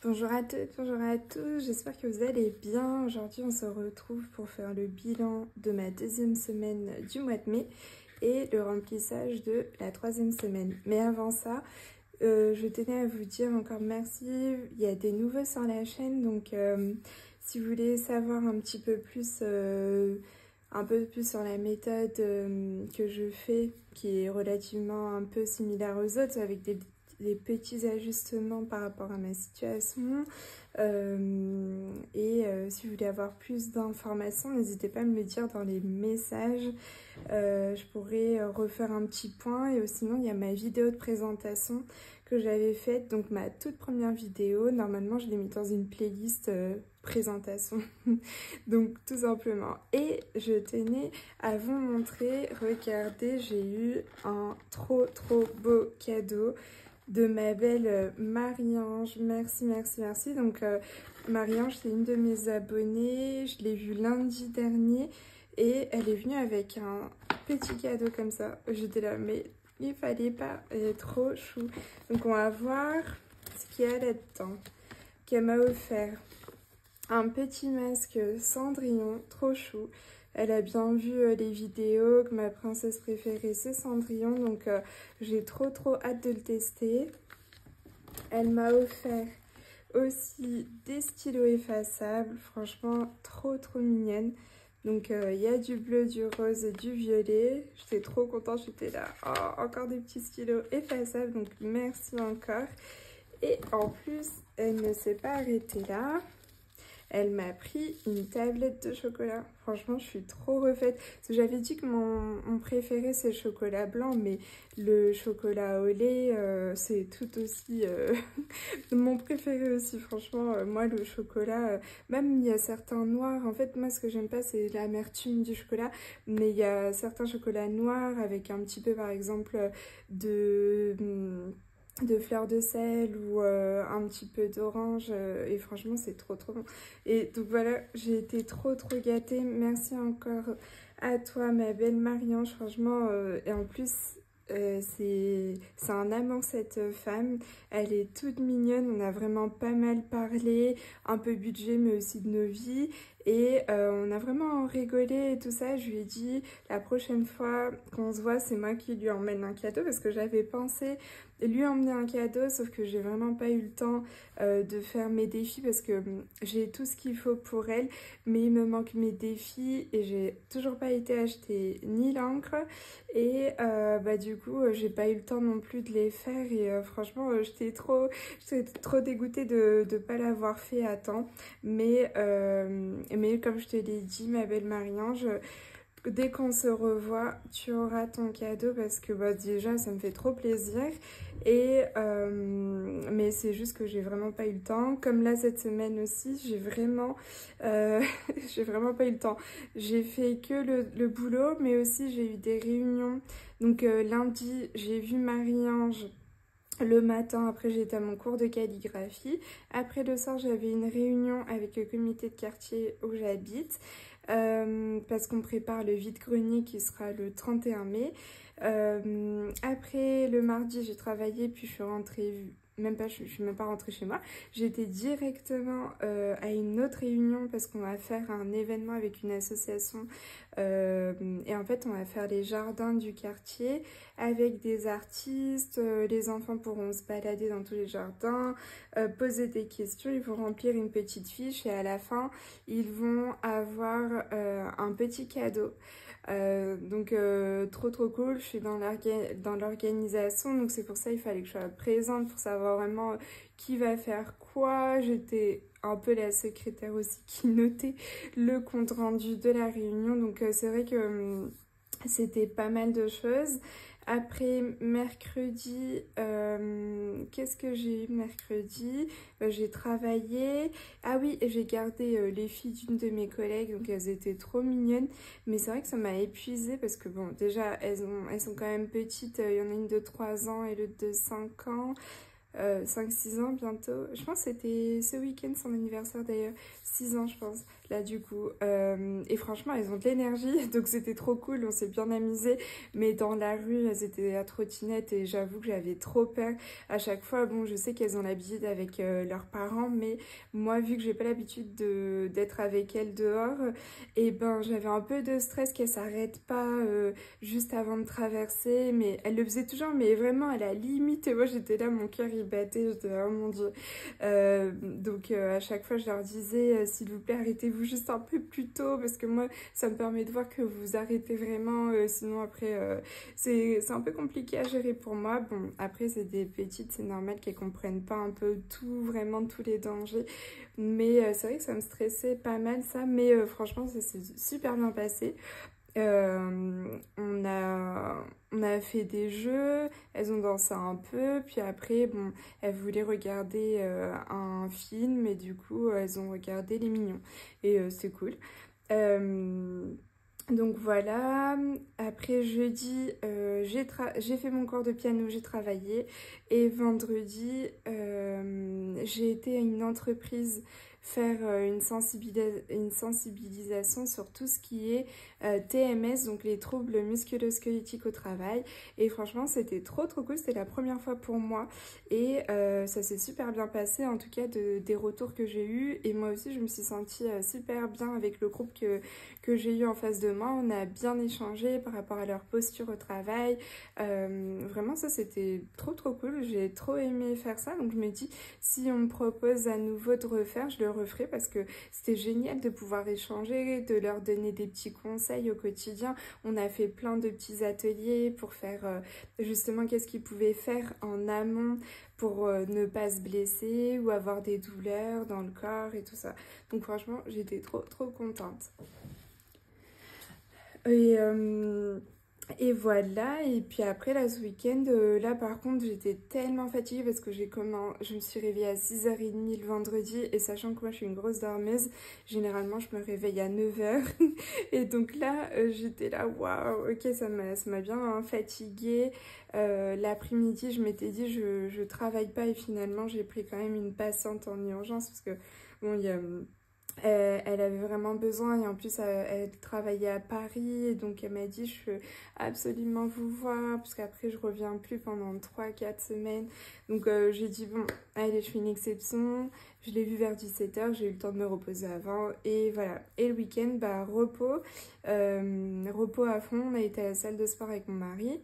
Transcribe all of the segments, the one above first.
Bonjour à toutes, bonjour à tous, j'espère que vous allez bien. Aujourd'hui on se retrouve pour faire le bilan de ma deuxième semaine du mois de mai et le remplissage de la troisième semaine. Mais avant ça, je tenais à vous dire encore merci. Il y a des nouveaux sur la chaîne, donc si vous voulez savoir un petit peu plus, sur la méthode que je fais, qui est relativement un peu similaire aux autres, avec des petits ajustements par rapport à ma situation, si vous voulez avoir plus d'informations, n'hésitez pas à me le dire dans les messages. Je pourrais refaire un petit point, et sinon il y a ma vidéo de présentation que j'avais faite, donc ma toute première vidéo. Normalement je l'ai mis dans une playlist présentation donc tout simplement. Et je tenais à vous montrer, regardez, j'ai eu un trop beau cadeau de ma belle Marie-Ange. Merci. Donc Marie-Ange, c'est une de mes abonnées, je l'ai vue lundi dernier et elle est venue avec un petit cadeau comme ça. J'étais là, mais il fallait pas, elle est trop chou. Donc on va voir ce qu'il y a là-dedans qu'elle m'a offert. Un petit masque Cendrillon, trop chou. Elle a bien vu les vidéos, que ma princesse préférée c'est Cendrillon, donc j'ai trop hâte de le tester. Elle m'a offert aussi des stylos effaçables, franchement trop mignonne. Donc il y a du bleu, du rose et du violet. J'étais trop contente, j'étais là. Oh, encore des petits stylos effaçables, donc merci encore. Et en plus, elle ne s'est pas arrêtée là. Elle m'a pris une tablette de chocolat. Franchement, je suis trop refaite. Parce que j'avais dit que mon préféré, c'est le chocolat blanc. Mais le chocolat au lait, c'est tout aussi mon préféré aussi. Franchement, moi, le chocolat, même il y a certains noirs. En fait, moi, ce que j'aime pas, c'est l'amertume du chocolat. Mais il y a certains chocolats noirs avec un petit peu, par exemple, de fleurs de sel ou un petit peu d'orange, et franchement c'est trop bon. Et donc voilà, j'ai été trop gâtée. Merci encore à toi ma belle Marie-Ange, franchement, et en plus c'est un amour cette femme, elle est toute mignonne. On a vraiment pas mal parlé, un peu budget mais aussi de nos vies, et on a vraiment rigolé et tout ça. Je lui ai dit la prochaine fois qu'on se voit, c'est moi qui lui emmène un cadeau, parce que j'avais pensé lui emmener un cadeau, sauf que j'ai vraiment pas eu le temps de faire mes défis, parce que j'ai tout ce qu'il faut pour elle, mais il me manque mes défis et j'ai toujours pas été acheter ni l'encre, et du coup j'ai pas eu le temps non plus de les faire, et franchement j'étais trop dégoûtée de pas l'avoir fait à temps, mais comme je te l'ai dit ma belle Marie-Ange, dès qu'on se revoit, tu auras ton cadeau, parce que déjà ça me fait trop plaisir, et mais c'est juste que j'ai vraiment pas eu le temps. Comme là cette semaine aussi, j'ai vraiment j'ai vraiment pas eu le temps. J'ai fait que le boulot, mais aussi j'ai eu des réunions. Donc lundi j'ai vu Marie-Ange le matin, après j'étais à mon cours de calligraphie. Après le soir j'avais une réunion avec le comité de quartier où j'habite, parce qu'on prépare le vide-grenier qui sera le 31 mai. Après le mardi j'ai travaillé, puis je suis rentrée, je suis même pas rentrée chez moi, j'étais directement à une autre réunion, parce qu'on va faire un événement avec une association, et en fait on va faire les jardins du quartier avec des artistes. Les enfants pourront se balader dans tous les jardins, poser des questions, ils vont remplir une petite fiche, et à la fin ils vont avoir un petit cadeau. Donc trop cool. Je suis dans l'organisation, donc c'est pour ça il fallait que je sois présente pour savoir vraiment qui va faire quoi. J'étais un peu la secrétaire aussi qui notait le compte rendu de la réunion, donc c'est vrai que c'était pas mal de choses. Après mercredi, qu'est-ce que j'ai eu mercredi? J'ai travaillé. Ah oui, et j'ai gardé les filles d'une de mes collègues, donc elles étaient trop mignonnes. Mais c'est vrai que ça m'a épuisée, parce que bon, déjà elles sont quand même petites. Il y en a une de 3 ans et l'autre de 5 ans. 5-6 ans bientôt. Je pense que c'était ce week-end son anniversaire d'ailleurs. 6 ans je pense. là du coup. Et franchement, elles ont de l'énergie, donc c'était trop cool, on s'est bien amusé. Mais dans la rue, elles étaient à trottinette et j'avoue que j'avais trop peur. À chaque fois, bon, je sais qu'elles ont l'habitude avec leurs parents, mais moi, vu que j'ai pas l'habitude d'être avec elles dehors, et ben j'avais un peu de stress qu'elles s'arrêtent pas juste avant de traverser. Mais elles le faisaient toujours, mais vraiment à la limite. Et moi, j'étais là, mon cœur il battait, j'étais là, oh mon Dieu. Donc à chaque fois je leur disais s'il vous plaît arrêtez-vous juste un peu plus tôt parce que moi ça me permet de voir que vous arrêtez vraiment, sinon après c'est un peu compliqué à gérer pour moi. Bon après c'est des petites, c'est normal qu'elles comprennent pas un peu tout, vraiment tous les dangers, mais c'est vrai que ça me stressait pas mal ça, mais franchement ça s'est super bien passé. On a fait des jeux, elles ont dansé un peu, puis après, bon, elles voulaient regarder un film, et du coup, elles ont regardé Les Mignons. Et c'est cool. Euh, donc voilà, après jeudi, j'ai fait mon cours de piano, j'ai travaillé, et vendredi, j'ai été à une entreprise faire une sensibilisation sur tout ce qui est TMS, donc les troubles musculo-squelettiques au travail. Et franchement, c'était trop cool, c'était la première fois pour moi et ça s'est super bien passé, en tout cas des retours que j'ai eus. Et moi aussi, je me suis sentie super bien avec le groupe que j'ai eu en face de moi. On a bien échangé par rapport à leur posture au travail. Vraiment, ça, c'était trop cool. J'ai trop aimé faire ça. Donc, je me dis, si on me propose à nouveau de refaire, je le referai parce que c'était génial de pouvoir échanger, de leur donner des petits conseils au quotidien. On a fait plein de petits ateliers pour faire justement qu'est-ce qu'ils pouvaient faire en amont pour ne pas se blesser ou avoir des douleurs dans le corps et tout ça. Donc franchement, j'étais trop contente. Et, et voilà, et puis après là ce week-end, là par contre j'étais tellement fatiguée parce que je me suis réveillée à 6h30 le vendredi, et sachant que moi je suis une grosse dormeuse, généralement je me réveille à 9h et donc là j'étais là, waouh, ok, ça m'a bien fatiguée. L'après-midi je m'étais dit je travaille pas, et finalement j'ai pris quand même une patiente en urgence parce que bon, il y a... elle avait vraiment besoin, et en plus elle travaillait à Paris, et donc elle m'a dit je veux absolument vous voir parce qu'après je reviens plus pendant 3 4 semaines. Donc j'ai dit bon allez, je fais une exception, je l'ai vue vers 17h, j'ai eu le temps de me reposer avant et voilà. Et le week-end bah repos, repos à fond. On a été à la salle de sport avec mon mari.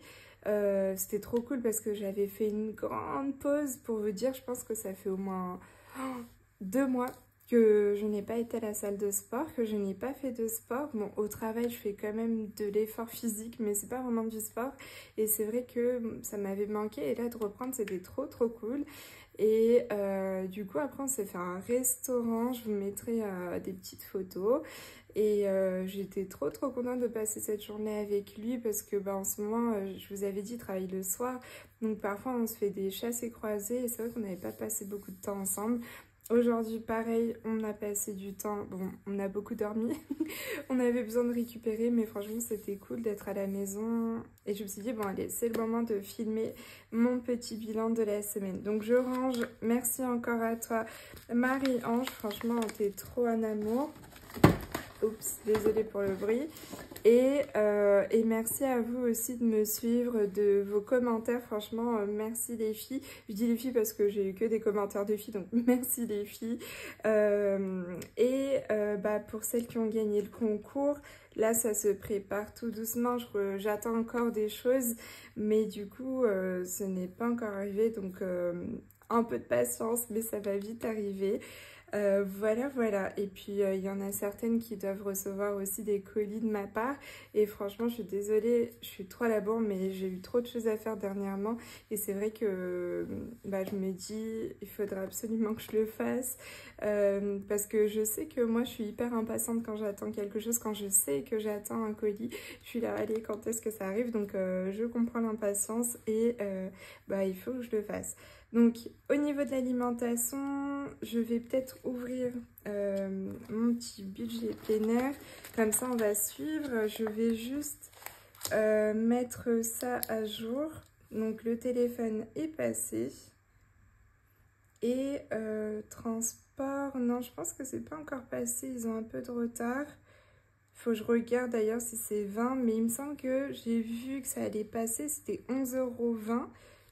C'était trop cool parce que j'avais fait une grande pause, pour vous dire, je pense que ça fait au moins 2 mois que je n'ai pas été à la salle de sport, que je n'ai pas fait de sport. Bon, au travail, je fais quand même de l'effort physique, mais c'est pas vraiment du sport. Et c'est vrai que ça m'avait manqué, et là, de reprendre, c'était trop cool. Et du coup, après, on s'est fait un restaurant. Je vous mettrai des petites photos. Et j'étais trop contente de passer cette journée avec lui parce que bah, en ce moment, je vous avais dit, il travaille le soir. Donc parfois, on se fait des chassés croisés, et c'est vrai qu'on n'avait pas passé beaucoup de temps ensemble. Aujourd'hui, pareil, on a passé du temps, bon, on a beaucoup dormi, on avait besoin de récupérer, mais franchement, c'était cool d'être à la maison. Et je me suis dit, bon, allez, c'est le moment de filmer mon petit bilan de la semaine. Donc, je range. Merci encore à toi, Marie-Ange. Franchement, t'es trop un amour. Oups, désolée pour le bruit. Et merci à vous aussi de me suivre, de vos commentaires. Franchement, merci les filles. Je dis les filles parce que j'ai eu que des commentaires de filles, donc merci les filles. Bah, pour celles qui ont gagné le concours, là ça se prépare tout doucement. J'attends encore des choses, mais du coup ce n'est pas encore arrivé, donc un peu de patience, mais ça va vite arriver. Voilà. Et puis, il y en a certaines qui doivent recevoir aussi des colis de ma part. Et franchement, je suis désolée, je suis trop à la bourre, mais j'ai eu trop de choses à faire dernièrement. Et c'est vrai que bah, je me dis, il faudra absolument que je le fasse. Parce que je sais que moi, je suis hyper impatiente quand j'attends quelque chose. Quand je sais que j'attends un colis, je suis là, allez, quand est-ce que ça arrive? Donc, je comprends l'impatience et bah, il faut que je le fasse. Donc, au niveau de l'alimentation, je vais peut-être ouvrir mon petit budget plein air. Comme ça, on va suivre. Je vais juste mettre ça à jour. Donc, le téléphone est passé. Et transport. transport, non, je pense que c'est pas encore passé, ils ont un peu de retard. Il faut que je regarde d'ailleurs si c'est 20, mais il me semble que j'ai vu que ça allait passer, c'était 11,20 €.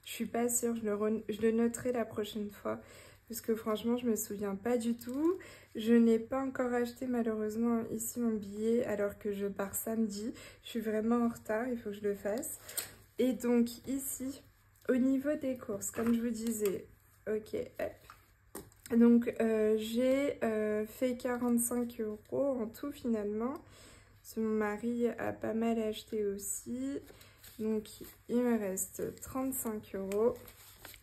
Je suis pas sûre, je le noterai la prochaine fois, parce que franchement, je me souviens pas du tout. Je n'ai pas encore acheté malheureusement ici mon billet, alors que je pars samedi. Je suis vraiment en retard, il faut que je le fasse. Et donc ici, au niveau des courses, comme je vous disais, ok, hop. Donc j'ai fait 45 € en tout finalement. Mon mari a pas mal acheté aussi. Donc il me reste 35 €.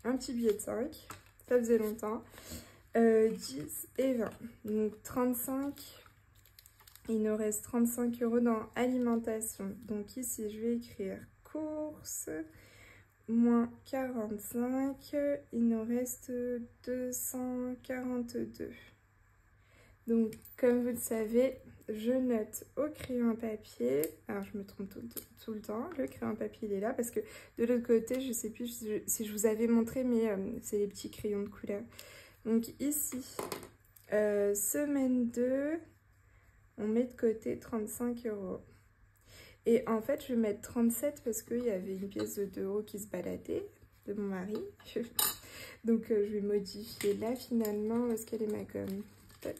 Un petit billet de 5. Ça faisait longtemps. 10 et 20. Donc 35. Il nous reste 35 € dans alimentation. Donc ici je vais écrire courses. Moins 45. Il nous reste 242. Donc, comme vous le savez, je note au crayon à papier. Alors, je me trompe tout le temps. Le crayon à papier, il est là parce que de l'autre côté, je ne sais plus si je vous avais montré, mais c'est les petits crayons de couleur. Donc, ici, semaine 2, on met de côté 35 €. Et en fait, je vais mettre 37 parce qu'il y avait une pièce de 2 € qui se baladait de mon mari. Donc, je vais modifier là finalement. Où est-ce qu'elle est ma gomme? Tac.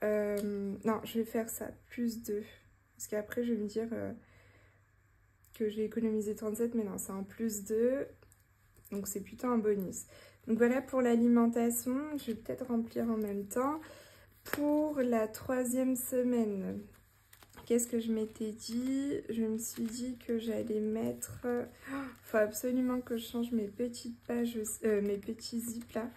Non, je vais faire ça, plus 2. Parce qu'après, je vais me dire que j'ai économisé 37, mais non, c'est un plus 2. Donc, c'est plutôt un bonus. Donc, voilà pour l'alimentation. Je vais peut-être remplir en même temps. Pour la 3e semaine, qu'est-ce que je m'étais dit? Je me suis dit que j'allais mettre... faut absolument que je change mes petites pages, mes petits zips là.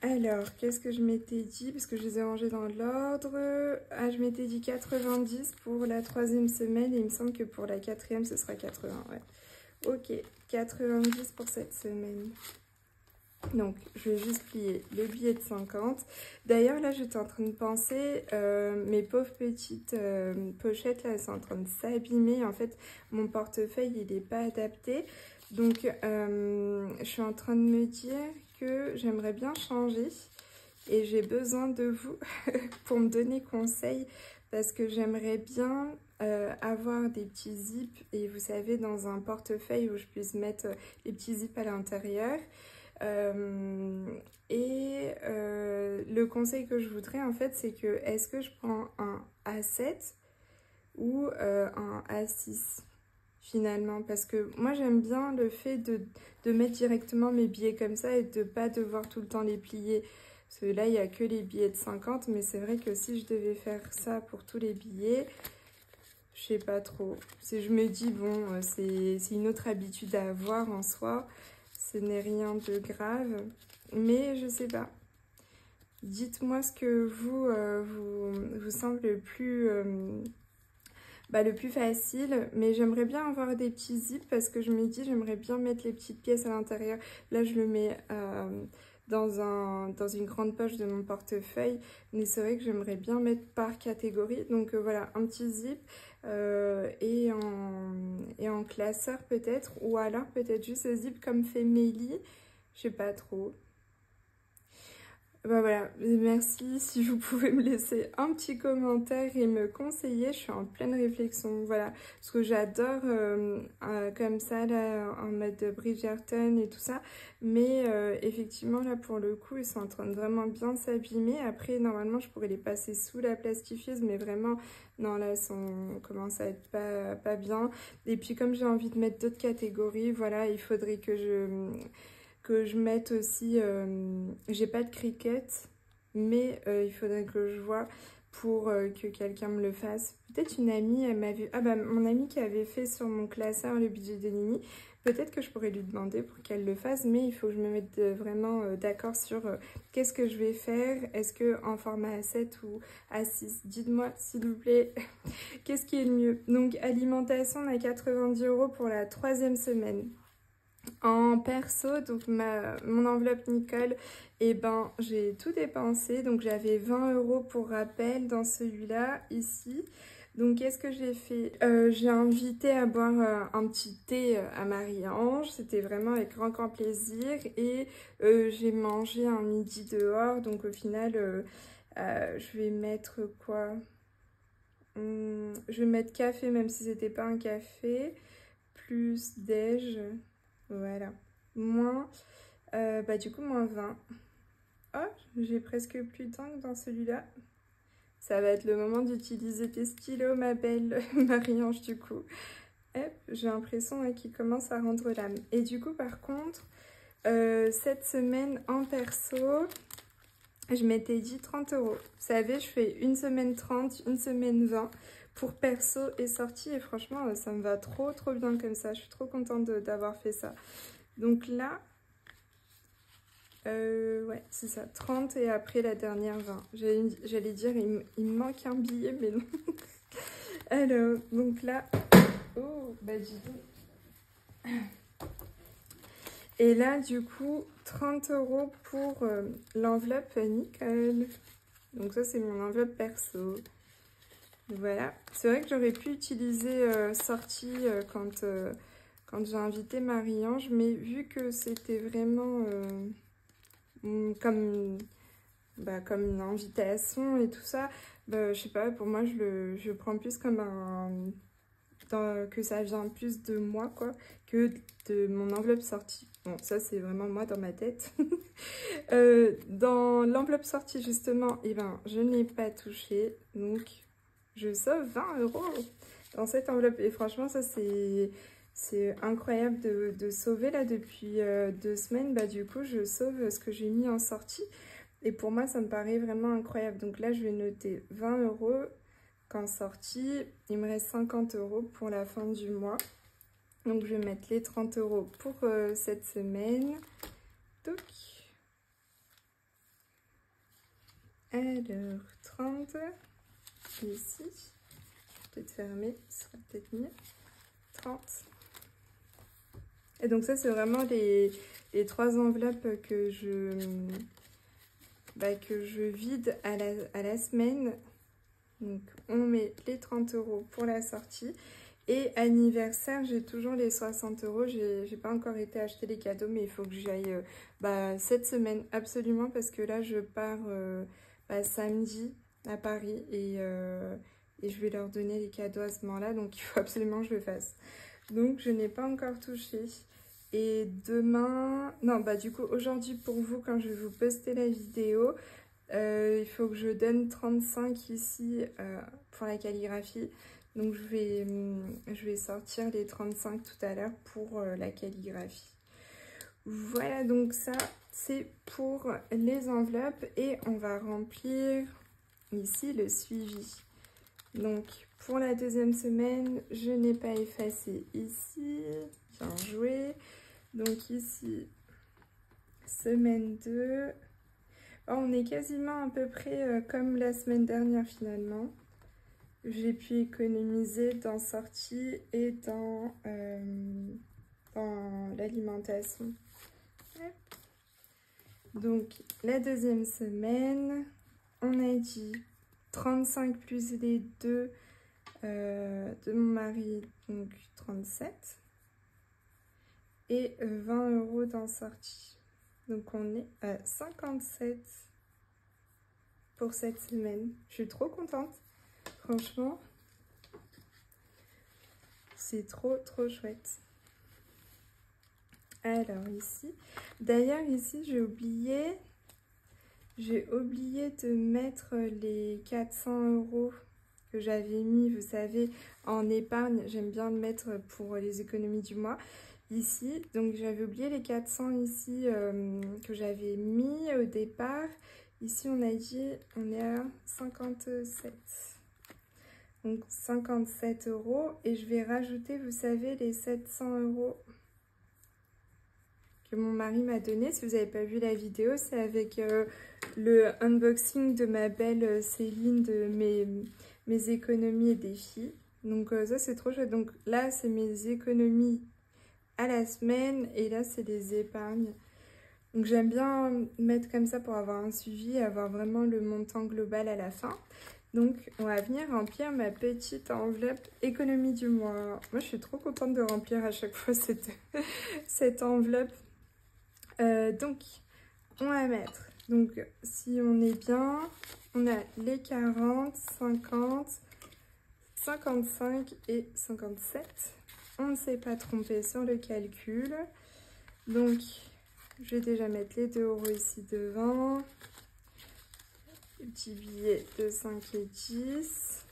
Alors, qu'est-ce que je m'étais dit? Parce que je les ai rangés dans l'ordre. Ah, je m'étais dit 90 pour la 3e semaine. Et il me semble que pour la 4e, ce sera 80. Ouais. Ok, 90 pour cette semaine. Donc, je vais juste plier le billet de 50. D'ailleurs, là, j'étais en train de penser, mes pauvres petites pochettes, là, elles sont en train de s'abîmer. En fait, mon portefeuille, il n'est pas adapté. Donc, je suis en train de me dire que j'aimerais bien changer. Et j'ai besoin de vous pour me donner conseil. Parce que j'aimerais bien avoir des petits zips. Et vous savez, dans un portefeuille où je puisse mettre les petits zips à l'intérieur. Le conseil que je voudrais en fait, c'est que est-ce que je prends un A7 ou un A6 finalement, parce que moi j'aime bien le fait de mettre directement mes billets comme ça et de pas devoir tout le temps les plier, parce que là il n'y a que les billets de 50, mais c'est vrai que si je devais faire ça pour tous les billets, je sais pas trop. Si je me dis bon, c'est une autre habitude à avoir en soi. Ce n'est rien de grave, mais je sais pas. Dites-moi ce que vous semble le plus facile, mais j'aimerais bien avoir des petits zips parce que je me dis j'aimerais bien mettre les petites pièces à l'intérieur. Là, je le mets dans une grande poche de mon portefeuille, mais c'est vrai que j'aimerais bien mettre par catégorie. Donc voilà, un petit zip et en classeur peut-être, ou alors peut-être juste ce zip comme fait Mélie, je sais pas trop. Bah voilà, merci si vous pouvez me laisser un petit commentaire et me conseiller, je suis en pleine réflexion, voilà, parce que j'adore comme ça, là, en mode Bridgerton et tout ça, mais effectivement, là, pour le coup, ils sont en train de vraiment bien s'abîmer. Après, normalement, je pourrais les passer sous la plastifieuse, mais vraiment, non, là, ils commencent à être pas bien. Et puis, comme j'ai envie de mettre d'autres catégories, voilà, il faudrait que je mette aussi, j'ai pas de cricket, mais il faudrait que je vois pour que quelqu'un me le fasse. Peut-être une amie, elle m'a vu, ah bah mon amie qui avait fait sur mon classeur le budget de Nini, peut-être que je pourrais lui demander pour qu'elle le fasse, mais il faut que je me mette vraiment d'accord sur qu'est-ce que je vais faire, est-ce que en format A7 ou A6, dites-moi s'il vous plaît, qu'est-ce qui est le mieux. Donc alimentation, on a 90 € pour la 3e semaine. En perso, donc mon enveloppe Nicole, et ben j'ai tout dépensé, donc j'avais 20 € pour rappel dans celui-là, ici. Donc qu'est-ce que j'ai fait? J'ai invité à boire un petit thé à Marie-Ange, c'était vraiment avec grand plaisir et j'ai mangé un midi dehors, donc au final je vais mettre quoi? Je vais mettre café même si c'était pas un café, plus déj, voilà, moins, bah du coup moins 20. Oh, j'ai presque plus d'encre dans celui-là. Ça va être le moment d'utiliser tes stylos, ma belle Marie-Ange, du coup. Hop, j'ai l'impression hein, qu'il commence à rendre l'âme. Et du coup, par contre, cette semaine en perso, je m'étais dit 30 €. Vous savez, je fais une semaine 30, une semaine 20 pour perso et sortie. Et franchement, ça me va trop bien comme ça. Je suis trop contente d'avoir fait ça. Donc là... ouais, c'est ça, 30 et après la dernière 20. J'allais dire, il me manque un billet, mais non. Alors, donc là, oh, bah dis donc. Et là, du coup, 30 € pour l'enveloppe Nicole. Donc ça, c'est mon enveloppe perso. Voilà, c'est vrai que j'aurais pu utiliser sortie quand j'ai invité Marie-Ange, mais vu que c'était vraiment... comme une invitation et tout ça, bah, je sais pas, pour moi je prends plus comme que ça vient plus de moi quoi, que de mon enveloppe sortie. Bon, ça c'est vraiment moi dans ma tête. Dans l'enveloppe sortie justement, et ben, je n'ai pas touché, donc je sauve 20 € dans cette enveloppe. Et franchement ça c'est incroyable de sauver là depuis 2 semaines. Bah du coup je sauve ce que j'ai mis en sortie. Et pour moi ça me paraît vraiment incroyable. Donc là je vais noter 20 € qu'en sortie. Il me reste 50 € pour la fin du mois. Donc je vais mettre les 30 € pour cette semaine. Donc, alors 30 ici. Peut-être fermer, ce sera peut-être mieux. 30. Et donc ça c'est vraiment les 3 enveloppes que je vide à la semaine. Donc on met les 30 € pour la sortie. Et anniversaire, j'ai toujours les 60 €. J'ai pas encore été acheter les cadeaux, mais il faut que j'aille cette semaine absolument parce que là je pars samedi à Paris et je vais leur donner les cadeaux à ce moment-là. Donc il faut absolument que je le fasse. Donc je n'ai pas encore touché. Et demain, non bah du coup aujourd'hui pour vous quand je vais vous poster la vidéo, il faut que je donne 35 ici pour la calligraphie. Donc je vais sortir les 35 tout à l'heure pour la calligraphie. Voilà donc ça c'est pour les enveloppes et on va remplir ici le suivi. Donc pour la deuxième semaine, je n'ai pas effacé ici, bien joué. Donc ici, semaine 2. Oh, on est quasiment à peu près comme la semaine dernière finalement. J'ai pu économiser dans sortie et dans l'alimentation. Donc la deuxième semaine, on a dit 35 plus les 2 de mon mari, donc 37. Et 20 € dans sortie. Donc on est à 57 pour cette semaine. Je suis trop contente. Franchement, c'est trop chouette. Alors ici, d'ailleurs ici j'ai oublié de mettre les 400 € que j'avais mis, vous savez, en épargne. J'aime bien le mettre pour les économies du mois. Ici, donc j'avais oublié les 400 ici que j'avais mis au départ. Ici on a dit, on est à 57. Donc 57 € et je vais rajouter, vous savez, les 700 € que mon mari m'a donné. Si vous n'avez pas vu la vidéo, c'est avec le unboxing de ma belle Céline de mes économies et défis. Donc ça c'est trop chouette. Donc là c'est mes économies à la semaine et là c'est des épargnes. Donc j'aime bien mettre comme ça pour avoir un suivi et avoir vraiment le montant global à la fin. Donc on va venir remplir ma petite enveloppe économie du mois. Moi je suis trop contente de remplir à chaque fois cette enveloppe. Donc on va mettre, donc si on est bien, on a les 40, 50, 55 et 57. On ne s'est pas trompé sur le calcul. Donc je vais déjà mettre les 2 € ici devant. Les petits billets de 5 et 10.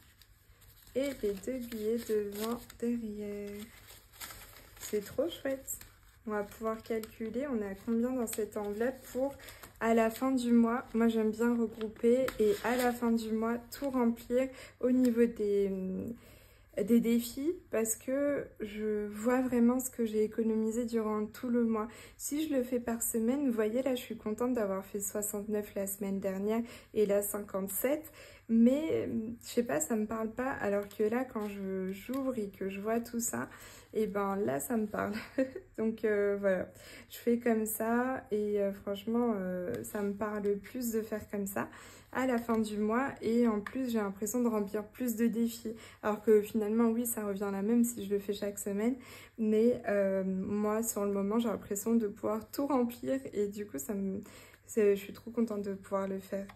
Et les 2 billets de 20 derrière. C'est trop chouette. On va pouvoir calculer, on a combien dans cette enveloppe pour à la fin du mois. Moi j'aime bien regrouper et à la fin du mois tout remplir au niveau des défis parce que je vois vraiment ce que j'ai économisé durant tout le mois. Si je le fais par semaine, vous voyez là je suis contente d'avoir fait 69 la semaine dernière et là 57, mais je sais pas, ça me parle pas, alors que là quand j'ouvre et que je vois tout ça, et ben là ça me parle. Donc voilà, je fais comme ça et franchement ça me parle plus de faire comme ça à la fin du mois, et en plus j'ai l'impression de remplir plus de défis, alors que finalement oui ça revient la même si je le fais chaque semaine, mais moi sur le moment j'ai l'impression de pouvoir tout remplir et du coup je suis trop contente de pouvoir le faire.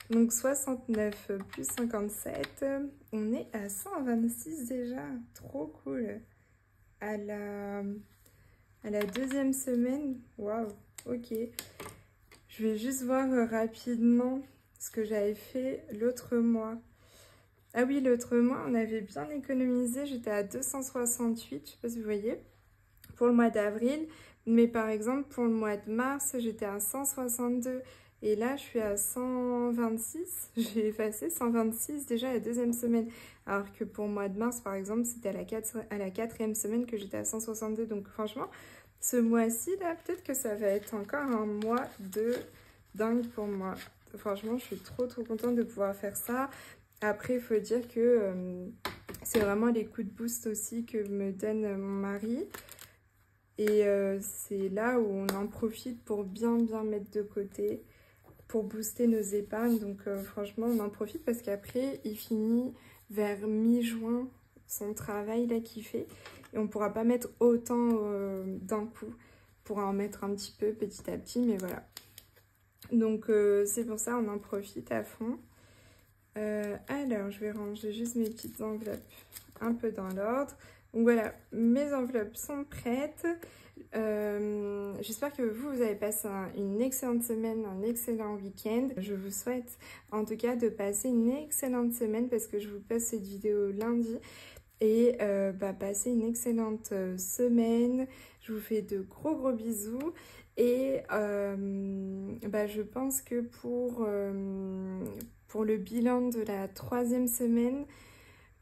Donc 69 plus 57, on est à 126 déjà, trop cool. À la deuxième semaine, waouh, ok. Je vais juste voir rapidement ce que j'avais fait l'autre mois. Ah oui, l'autre mois, on avait bien économisé. J'étais à 268, je sais pas si vous voyez, pour le mois d'avril. Mais par exemple, pour le mois de mars, j'étais à 162. Et là, je suis à 126. J'ai effacé 126 déjà la deuxième semaine. Alors que pour le mois de mars, par exemple, c'était à la quatrième semaine que j'étais à 162. Donc franchement, ce mois-ci, là, peut-être que ça va être encore un mois de dingue pour moi. Franchement, je suis trop contente de pouvoir faire ça. Après, il faut dire que c'est vraiment les coups de boost aussi que me donne mon mari. Et c'est là où on en profite pour bien mettre de côté, pour booster nos épargnes. Donc franchement, on en profite parce qu'après, il finit vers mi-juin son travail là qu'il fait. Et on ne pourra pas mettre autant d'un coup. On pourra en mettre un petit peu petit à petit, mais voilà. Donc c'est pour ça on en profite à fond. Alors je vais ranger juste mes petites enveloppes un peu dans l'ordre. Donc voilà, mes enveloppes sont prêtes. J'espère que vous avez passé une excellente semaine, un excellent week-end. Je vous souhaite en tout cas de passer une excellente semaine parce que je vous poste cette vidéo lundi. Et passez une excellente semaine. Je vous fais de gros bisous. Et je pense que pour le bilan de la 3e semaine,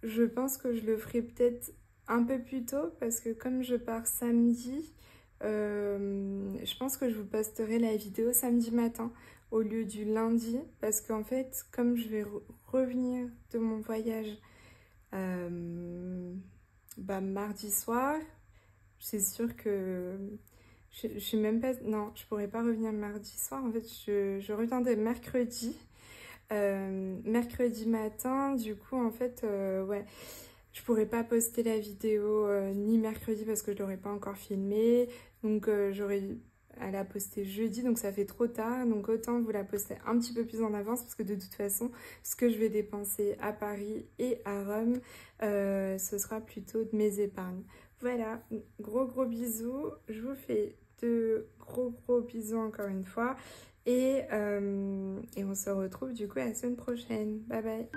je pense que je le ferai peut-être un peu plus tôt parce que comme je pars samedi, je pense que je vous posterai la vidéo samedi matin au lieu du lundi. Parce qu'en fait, comme je vais revenir de mon voyage mardi soir, c'est sûr que je suis même pas, non, je pourrais pas revenir mardi soir. En fait, je reviendrai mercredi matin. Du coup en fait ouais, je pourrais pas poster la vidéo ni mercredi parce que je l'aurais pas encore filmée, donc j'aurais à la poster jeudi, donc ça fait trop tard. Donc autant vous la poster un petit peu plus en avance parce que de toute façon ce que je vais dépenser à Paris et à Rome, ce sera plutôt de mes épargnes. Voilà, gros bisous, je vous fais de gros bisous encore une fois et on se retrouve du coup la semaine prochaine. Bye bye.